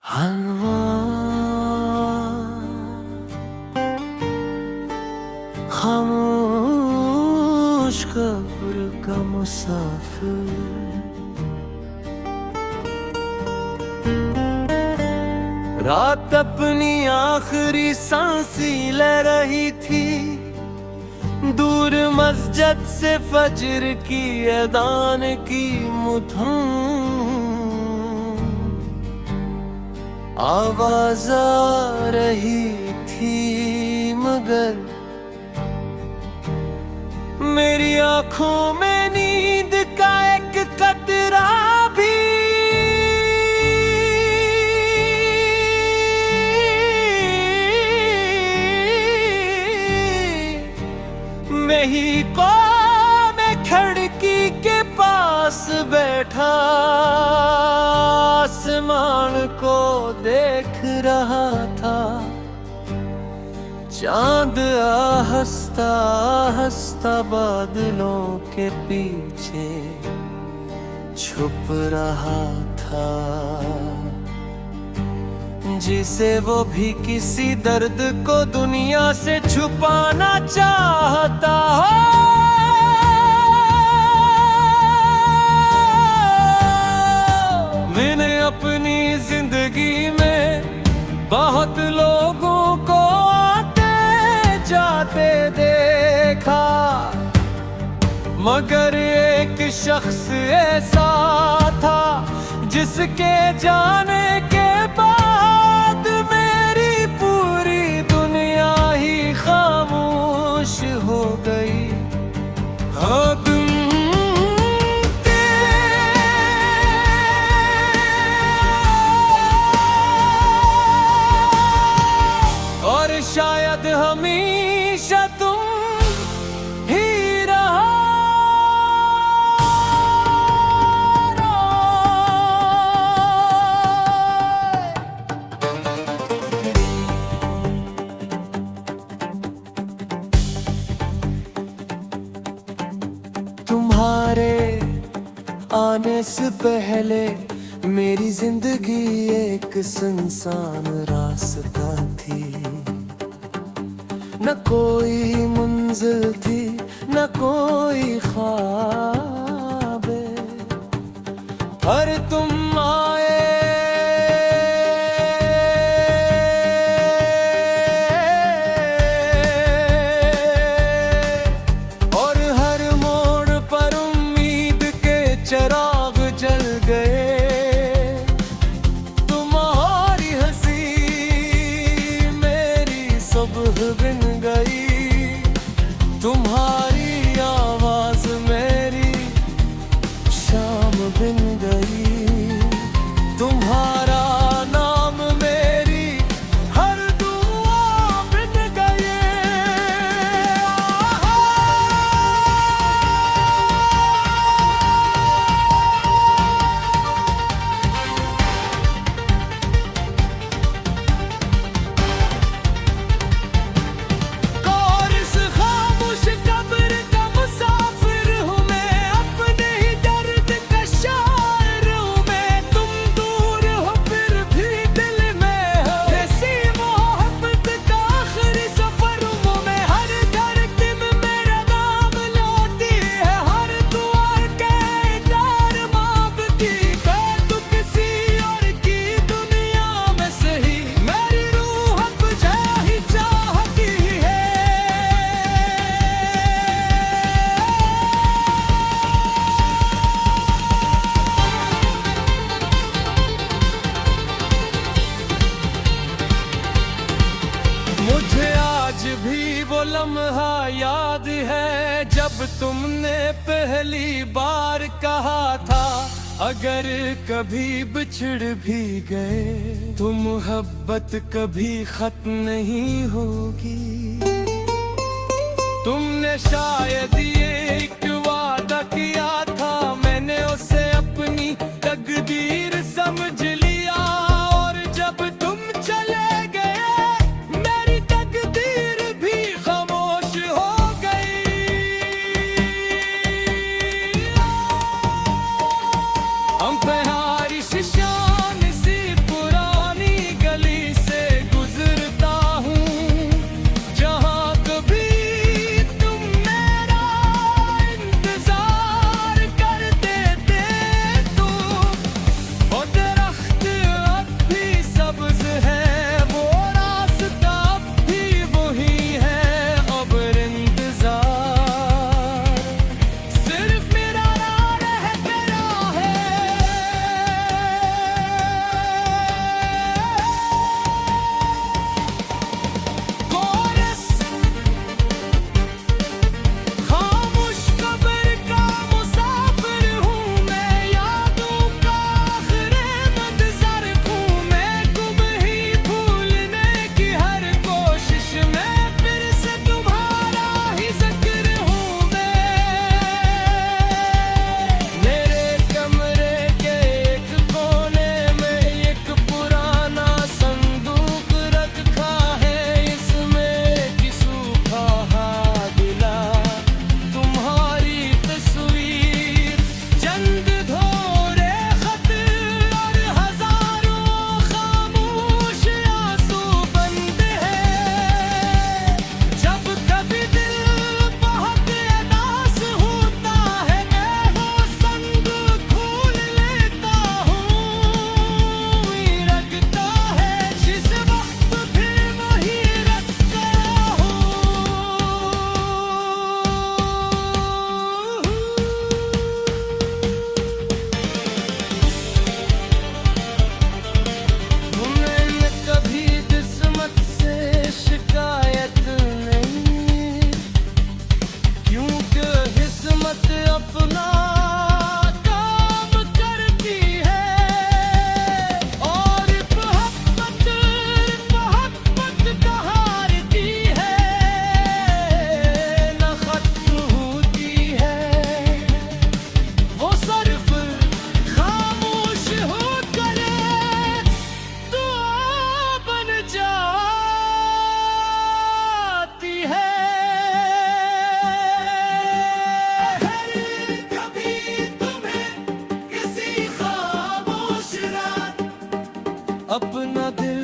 हलवा खामोश कब्र का मुसाफिर, रात अपनी आखिरी सांसी ले रही थी। दूर मस्जिद से फजर की अदान की मुधम आवाज आ रही थी, मगर मेरी आंखों में नींद का एक कतरा भी नहीं को मैं खिड़की के पास बैठा आसमान को देख रहा था। चांद आहिस्ता आहिस्ता बादलों के पीछे छुप रहा था, जिसे वो भी किसी दर्द को दुनिया से छुपाना चाहता हो। मैंने अपनी जिंदगी में बहुत लोगों को आते जाते देखा, मगर एक शख्स ऐसा था जिसके जाने के बाद मेरी पूरी दुनिया ही खामोश हो गई। हाँ तुम और शायद हमेशा तुम ही रहा। तुम्हारे आने से पहले मेरी जिंदगी एक सुनसान रास्ता थी, न कोई मंजिल थी न कोई ख्वाब। पर तुम आए और हर मोड़ पर उम्मीद के चिराग जल गए। तुम्हारी हंसी मेरी सुबह बिन गई, तुम्हारी आवाज मेरी शाम बिन गई, तुम्हारा नाम मेरी हर दुआ बिन गई। मुझे आज भी वो लम्हा याद है जब तुमने पहली बार कहा था, अगर कभी बिछड़ भी गए तो मोहब्बत कभी खत्म नहीं होगी। तुमने शायद ये एक वादा किया था, मैंने उसे अपनी तकदीर समझ लिया। और जब तुम चले गए मेरी तकदीर भी खामोश हो गई। हम पे हारिश शान सी पुरानी अपना दिल